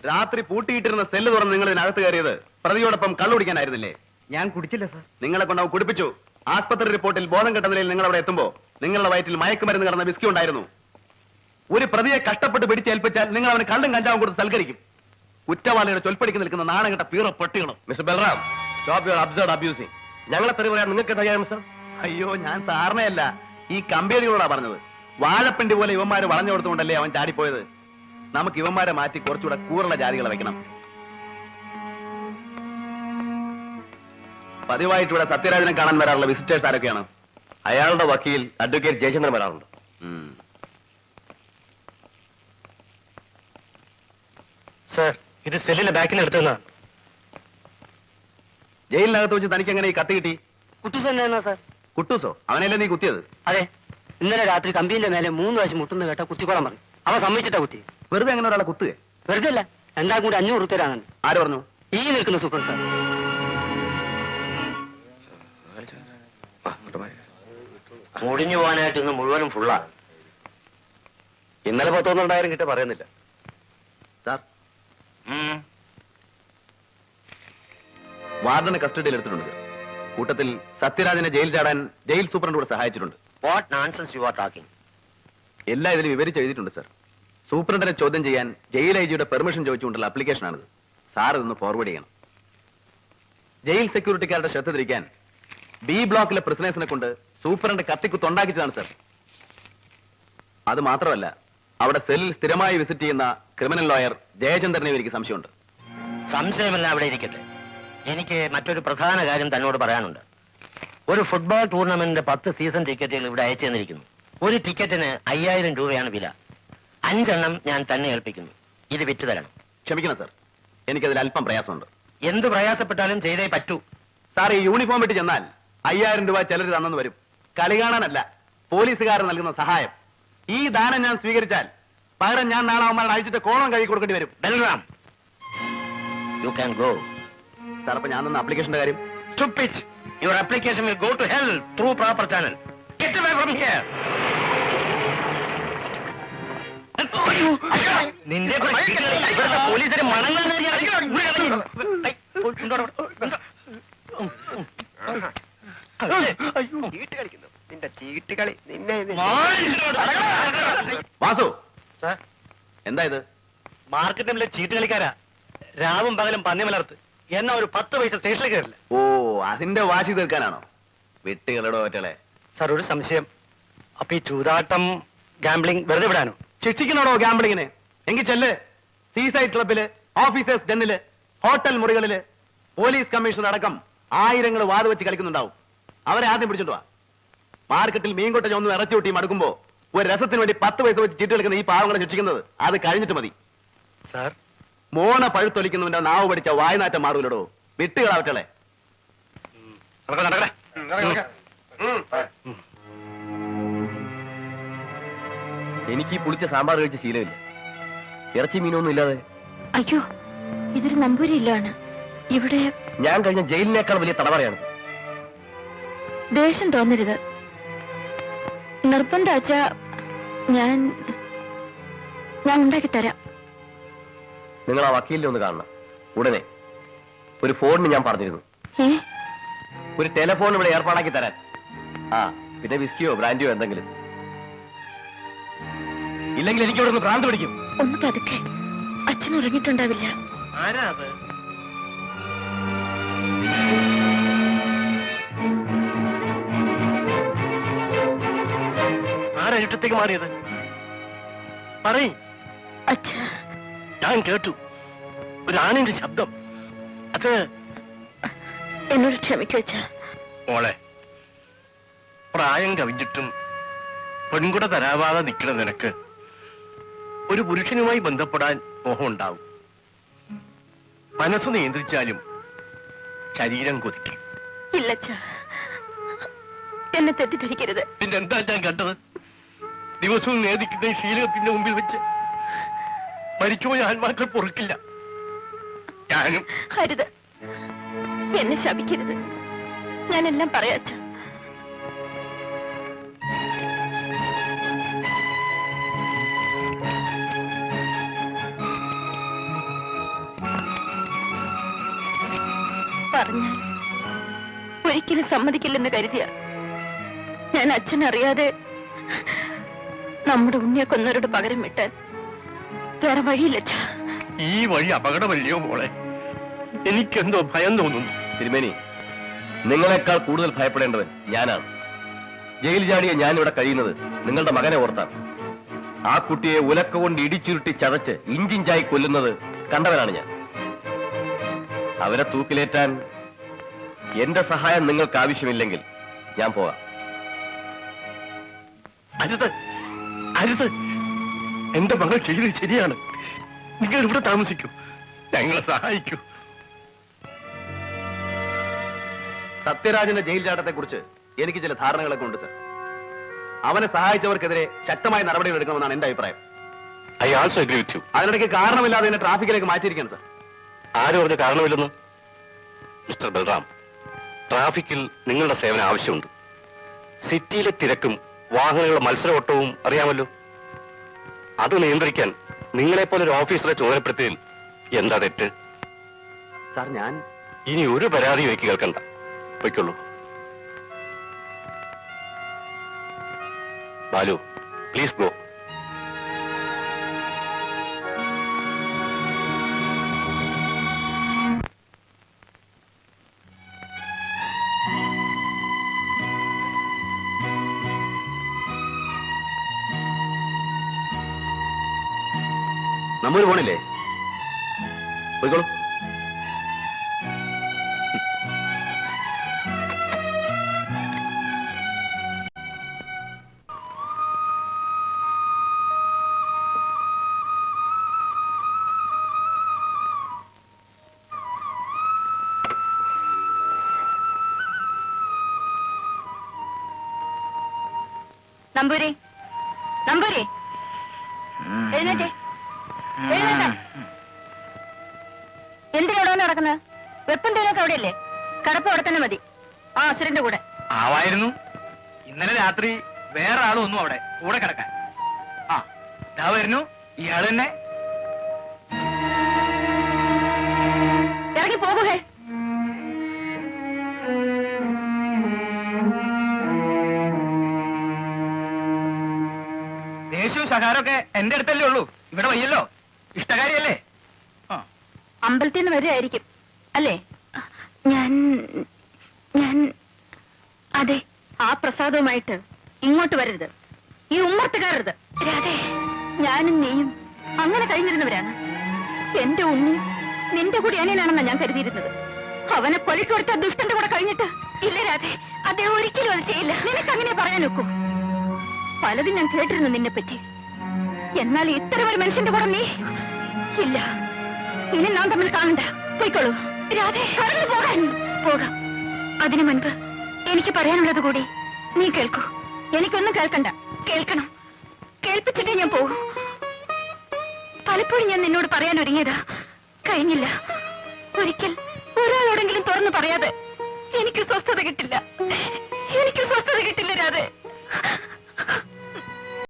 രാത്രി പൂട്ടിയിട്ടിരുന്ന സെല്ല് തുറന്ന് നിങ്ങൾ ഇതിനകത്ത് കയറിയത് പ്രതിയോടൊപ്പം കള്ളു കുടിക്കാനായിരുന്നില്ലേ? ഞാൻ കുടിച്ചില്ല സാർ. നിങ്ങളെ കൊണ്ട് അവൻ കുടിപ്പിച്ചു. ആസ്പത്രി റിപ്പോർട്ടിൽ ബോധം കെട്ട നിലയിൽ നിങ്ങൾ അവിടെ എത്തുമ്പോ നിങ്ങളുടെ വയറ്റിൽ മയക്കുമരുന്ന് കടന്ന വിസ്കി ഉണ്ടായിരുന്നു. ഒരു പ്രതിയെ കഷ്ടപ്പെട്ട് പിടിച്ചേൽപ്പിച്ചാൽ നിങ്ങൾ അവന് കള്ളും കഞ്ചാവും കൊടുത്ത് സൽക്കരിക്കും. കുറ്റവാളിയുടെ ചൊൽപ്പടിക്ക് നിൽക്കുന്ന നാണംകെട്ട പീറ പൊട്ടികളും. Mister Balram, stop your absurd abusing. ഞങ്ങളെ തെറി പറയാൻ നിങ്ങൾക്ക് എന്താ സർ? അയ്യോ, ഞാൻ സാറിനെയല്ല, ഈ കമ്പനികളോടാ പറഞ്ഞത്. വാഴപ്പിണ്ടി പോലെ ഇവന്മാര് വളഞ്ഞു കൊടുത്തുകൊണ്ടല്ലേ അവൻ ചാടിപ്പോയത്. നമുക്ക് ഇവന്മാരെ മാറ്റി കുറച്ചുകൂടെ കൂറുള്ള ജാതികളെ വെക്കണം. പതിവായിട്ട് ഇവിടെ സത്യരാജനെ കാണാൻ വരാറുള്ള വിസിറ്റേഴ്സ് ആരൊക്കെയാണ്? അയാളുടെ വക്കീൽ അഡ്വക്കേറ്റ് ജയചന്ദ്രൻ വരാറുണ്ട്. സർ, ഇത് സെല്ലിന്റെ ബാക്കിൽ എടുത്തതാണ്. ജയിലിനകത്ത് വെച്ച് തനിക്ക് എങ്ങനെ ഈ കത്തി കിട്ടി? കുട്ടൂസ് തന്നെയാണോ സാർ? കുട്ടൂസോ? അവനല്ലേ നീ കുത്തിയത്? അതെ, ഇന്നലെ രാത്രി കമ്പിന്റെ മേലെ 3 പ്രാവശ്യം മുട്ടുന്ന കേട്ട കുത്തിക്കോളാൻ പറഞ്ഞു. അവൻ സമ്മതിച്ചിട്ടാ കുത്തി. വെറുതെ എങ്ങനെ ഒരാളെ കുത്തുകയെ? വെറുതെ അല്ല, രണ്ടാം കൂടി 500 രൂപ തരാന്നുണ്ട്. ആര് പറഞ്ഞു? ഈ നിൽക്കുന്ന സൂപ്പർ സാർ. മുടിഞ്ഞു പോകാനായിട്ട് ഇന്ന് മുഴുവനും ഫുള്ളാ. ഇന്നലെ 10,000 കിட்ட പറയുന്നില്ല സാർ. വാർഡനെ കസ്റ്റഡിയിൽ എടുത്തിട്ടുണ്ട്. കൂട്ടത്തിൽ സത്യരാജനെ ജയിൽ ചാടാൻ ജയിൽ സൂപ്രണ്ട് കൂടെ സഹായിച്ചിട്ടുണ്ട്. What nonsense you are talking? എല്ലാം ഇതിൽ വിവരിച്ച് എഴുതിയിട്ടുണ്ട് സാർ. സൂപ്രണ്ടിനെ ചോദ്യം ചെയ്യാൻ ജയിൽ ഐജിയുടെ പെർമിഷൻ ചോദിച്ചുകൊണ്ടുള്ള ആപ്ലിക്കേഷനാണിത്. സാർ ഇതൊന്ന് ഫോർവേഡ് ചെയ്യണം. ജയിൽ സെക്യൂരിറ്റിക്കാരുടെ ശ്രദ്ധ തിരിക്കാൻ ബി ബ്ലോക്കിലെ പ്രിസണേഴ്സിനെ കൊണ്ട് സൂപ്രണ്ട് കത്തിക്കുത്തുണ്ടാക്കിച്ചതാണ് സാർ. അത് മാത്രമല്ല, അവിടെ സെല്ലിൽ സ്ഥിരമായി വിസിറ്റ് ചെയ്യുന്ന ക്രിമിനൽ ലോയർ ജയചന്ദ്രനെ എനിക്ക് സംശയമുണ്ട്. സംശയമല്ല, അവിടെ ഇരിക്കട്ടെ. എനിക്ക് മറ്റൊരു പ്രധാന കാര്യം തന്നോട് പറയാനുണ്ട്. ഒരു ഫുട്ബോൾ ടൂർണമെന്റിന്റെ 10 സീസൺ ടിക്കറ്റുകൾ ഇവിടെ അയച്ചു തന്നിരിക്കുന്നു. ഒരു ടിക്കറ്റിന് 5000 രൂപയാണ് വില. 5 എണ്ണം ഞാൻ തന്നെ ഏൽപ്പിക്കുന്നു. ഇത് വിറ്റ് തരണം. ക്ഷമിക്കണം സാർ, എനിക്കതിൽ അല്പം പ്രയാസമുണ്ട്. എന്ത് പ്രയാസപ്പെട്ടാലും ചെയ്തേ പറ്റൂ. സാർ, ഈ യൂണിഫോം ഇട്ട് ചെന്നാൽ 5000 രൂപ ചിലർ തന്നെന്ന് വരും. കളി കാണാനല്ല, പോലീസുകാർ നൽകുന്ന സഹായം. ഈ ദാനം ഞാൻ സ്വീകരിച്ചാൽ പകരം ഞാൻ നാളെ അവന്മാരുടെ അയച്ചിട്ട് കോണം കഴുകി കൊടുക്കേണ്ടി വരും. Balram, you can go. Sir, അപ്പൊ ഞാൻ തന്ന ആപ്ലിക്കേഷന്റെ കാര്യം? Stupid! Your application will go to hell through proper channel. Get away from here! നിന്റെ പോലീസിന് മണങ്ങാൻ നിന്റെ ചീട്ടുകളി നിന്നെ. വാസു സാർ, എന്താ ഇത്? മാർക്കറ്റിലെ ചീട്ട് കളിക്കാരാ. രാവും പകലും പന്നി മലർത്ത്. എന്നാ ഒരു 10 പൈസ സ്റ്റേഷനിൽ കയറില്ല. ഓ, അതിന്റെ വാശി തീർക്കാനാണോ? വിട്ടുകളുടെ ഒറ്റളെ. സാർ, ഒരു സംശയം. അപ്പൊ ഈ ചൂതാട്ടം, ഗാംബ്ലിംഗ് വെറുതെ വിടാനോ? ശിക്ഷിക്കണോടോ ഗാംബ്ലിങ്ങിന്? എങ്കിൽ ചെല്ല്. സീസൈഡ് ക്ലബില്, ഓഫീസേഴ്സ് ഡെന്നില്, ഹോട്ടൽ മുറികളില് പോലീസ് കമ്മീഷണർ അടക്കം ആയിരങ്ങൾ വാത് വെച്ച് കളിക്കുന്നുണ്ടാവും. അവരെ ആദ്യം പിടിച്ചോണ്ട് വാ. മാർക്കറ്റിൽ മീൻകൊട്ട ഒന്നും ഇറച്ചി കൂട്ടി മടുക്കുമ്പോ ഒരു രസത്തിന് വേണ്ടി 10 പൈസ വെച്ച് ചീട്ട് കളിക്കുന്ന ഈ പാവങ്ങളെ ശിക്ഷിക്കുന്നത് അത് കഴിഞ്ഞിട്ട് മതി. സാർ, മോണ പഴുത്തൊലിക്കുന്നവന്റെ നാവ് പഠിച്ച വായനാറ്റം മാറൂലടോ. വിട്ടുകളാവറ്റളെ. എനിക്ക് ഈ പുളിച്ച സാമ്പാർ കഴിച്ച് ശീലമില്ല. ഇറച്ചി മീനൊന്നും ഇല്ലാതെ. അയ്യോ, ഇതൊരു നമ്പൂരി ഇല്ലാണ്. ഇവിടെ ഞാൻ കഴിഞ്ഞ ജയിലിനേക്കാൾ വലിയ തടവറയാണ്. ദേഷ്യം തോന്നരുത്. നിർബന്ധ അച്ഛാ, ഞാൻ ഉണ്ടാക്കി തരാം. നിങ്ങൾ ആ വക്കീലിനെ ഒന്ന് കാണണം ഉടനെ. ഒരു ഫോണിന് ഞാൻ പറഞ്ഞിരുന്നു. ഒരു ടെലിഫോൺ ഇവിടെ ഏർപ്പാടാക്കി തരാൻ. ആ, പിന്നെ വിസ്കിയോ ബ്രാൻഡിയോ എന്തെങ്കിലും. ഇല്ലെങ്കിൽ എനിക്ക് ഇവിടെ നിന്ന് ഭ്രാന്ത് പിടിക്കും. ഒന്ന് പതുക്കെ, അച്ഛൻ ഉറങ്ങിയിട്ടുണ്ടാവില്ല. ആരാ അത്? ആരാ ഇരുട്ടത്തേക്ക് മാറിയത്? പറയും. അച്ഛാ, ഞാൻ കേട്ടു ഒരു ആണിന്റെ ശബ്ദം. അത് എന്നോട് ക്ഷമിക്കൂ അച്ഛാ. മോളെ, പ്രായം കവിഞ്ഞിട്ടും പെൺകുട തരാവാതെ നിൽക്കണ നിനക്ക് ഒരു പുരുഷനുമായി ബന്ധപ്പെടാൻ മോഹം ഉണ്ടാവും. മനസ്സ് നിയന്ത്രിച്ചാലും ശരീരം കൊതിക്കും. ഇല്ല അച്ഛാ, എന്നെ തെറ്റിദ്ധരിക്കരുത്. പിന്നെന്താ ഞാൻ കണ്ടത്? ദിവസവും നേദിക്കുന്ന ഈ ശീലത്തിന്റെ മുമ്പിൽ വെച്ച് മരിച്ചുപോയ ആത്മാക്കൾ പൊറുക്കില്ല. ഞാനും. അരുത്, എന്നെ ശപിക്കരുത്. ഞാനെല്ലാം പറയാ അച്ഛാ. അറിഞ്ഞാൽ ഒരിക്കലും സമ്മതിക്കില്ലെന്ന് കരുതിയ ഞാൻ അച്ഛനറിയാതെ നമ്മുടെ ഉണ്ണിയെ കൊന്നവരോട് പകരം വിട്ടാൻ വേറെ വഴിയില്ല. ഈ വഴി അപകടമല്ലയോ മോളെ? എനിക്കെന്തോ ഭയം തോന്നുന്നു. തിരുമേനി, നിങ്ങളെക്കാൾ കൂടുതൽ ഭയപ്പെടേണ്ടവൻ ഞാനാണ്. ജയിൽ ചാടിയെ ഞാൻ ഇവിടെ കഴിയുന്നത് നിങ്ങളുടെ മകനെ ഓർത്താണ്. ആ കുട്ടിയെ ഉലക്ക കൊണ്ട് ഇടിച്ചുരുട്ടി ചതച്ച് ഇഞ്ചിഞ്ചായി കൊല്ലുന്നത് കണ്ടവനാണ് ഞാൻ. അവരെ തൂക്കിലേറ്റാൻ എന്റെ സഹായം നിങ്ങൾക്ക് ആവശ്യമില്ലെങ്കിൽ ഞാൻ പോകാം. അരുത്, അരുത്. എന്റെ മകൾ ചെയ്തത് ശരിയാണ്. നിങ്ങൾ ഇവിടെ താമസിക്കൂ, ഞങ്ങളെ സഹായിക്കൂ. സത്യരാജന്റെ ജയിൽ ചാട്ടത്തെ കുറിച്ച് എനിക്ക് ചില ധാരണകളൊക്കെ ഉണ്ട് സർ. അവനെ സഹായിച്ചവർക്കെതിരെ ശക്തമായ നടപടികൾ എടുക്കണമെന്നാണ് എന്റെ അഭിപ്രായം. I also agree with you. അതിനിടയ്ക്ക് കാരണമില്ലാതെ എന്നെ ട്രാഫിക്കിലേക്ക് മാറ്റിയിരിക്കണം സർ. ആരും പറഞ്ഞ കാരണമില്ലെന്ന്? മിസ്റ്റർ ബൽറാം, ട്രാഫിക്കിൽ നിങ്ങളുടെ സേവനം ആവശ്യമുണ്ട്. സിറ്റിയിലെ തിരക്കും വാഹനങ്ങളുടെ മത്സരോട്ടവും അറിയാമല്ലോ. അത് നിയന്ത്രിക്കാൻ നിങ്ങളെപ്പോലെ ഒരു ഓഫീസറെ ചുമതലപ്പെടുത്തിയതിൽ എന്താ തെറ്റ്? സാർ, ഞാൻ ഇനി ഒരു പരാതിയും എനിക്ക് കേൾക്കണ്ട. പൊയ്ക്കൊള്ളൂ. Balu, please go. നമ്മൊരു പോണില്ലേ? പോയിക്കോളൂ. നമ്പൂരി, നമ്പൂരി, എഴുന്നേറ്റേ, എഴുന്നേറ്റ. എന്തിനോടാണ് നടക്കുന്നത്? വെപ്പും തേനൊക്കെ അവിടെയല്ലേ? കടപ്പ് അവിടെ തന്നെ മതി. ആ അസുരന്റെ കൂടെ ആവായിരുന്നു. ഇന്നലെ രാത്രി വേറെ ആളും ഒന്നും അവിടെ കൂടെ കിടക്കാൻ. ആ ഇതാ വരുന്നു ഇയാൾ തന്നെ. ഇറങ്ങി പോകുകേ. ദേശവും സഹാരമൊക്കെ എന്റെ അടുത്തല്ലേ ഉള്ളൂ. ഇവിടെ വയ്യല്ലോ. ഇഷ്ടകാരിയല്ലേ? അമ്പലത്തിൽ നിന്ന് വരികയായിരിക്കും അല്ലേ? ഞാൻ അതെ. ആ പ്രസാദവുമായിട്ട് ഇങ്ങോട്ട് വരരുത്. ഈ ഉമ്മർത്ത് കയറരുത്. രാധേ, ഞാനും നീയും അങ്ങനെ കഴിഞ്ഞിരുന്നവരാണ്. എന്റെ ഉണ്ണി നിന്റെ കൂടി അനിയനാണെന്നാണ് ഞാൻ കരുതിയിരുന്നത്. അവനെ കൊലയ്ക്ക് കൊടുത്ത ദുഷ്ടന്റെ കൂടെ കഴിഞ്ഞിട്ട് ഇല്ല രാധേ, അദ്ദേഹം ഒരിക്കലും അത് ചെയ്യില്ല. നിനക്ക് അങ്ങനെ പറയാൻ ഒക്കൂ? പലതും ഞാൻ കേട്ടിരുന്നു നിന്നെ പറ്റി. എന്നാൽ ഇത്തരം ഒരു മനുഷ്യന്റെ കൂടെ നീ ഇല്ല. ഇനി നാം തമ്മിൽ കാണണ്ട. പോയിക്കോളൂ രാധേ. കടന്നു പോകാൻ പോകാം. അതിനു മുൻപ് എനിക്ക് പറയാനുള്ളത് കൂടി നീ കേൾക്കൂ. എനിക്കൊന്നും കേൾക്കണ്ട. കേൾക്കണം. കേൾപ്പിച്ചിട്ടേ ഞാൻ പോകൂ. പലപ്പോഴും ഞാൻ നിന്നോട് പറയാൻ ഒരുങ്ങിയതാ, കഴിഞ്ഞില്ല. ഒരിക്കൽ ഒരാളോടെങ്കിലും തുറന്നു പറയാതെ എനിക്ക് സ്വസ്ഥത കിട്ടില്ല. എനിക്ക് സ്വസ്ഥത കിട്ടില്ല രാധേ.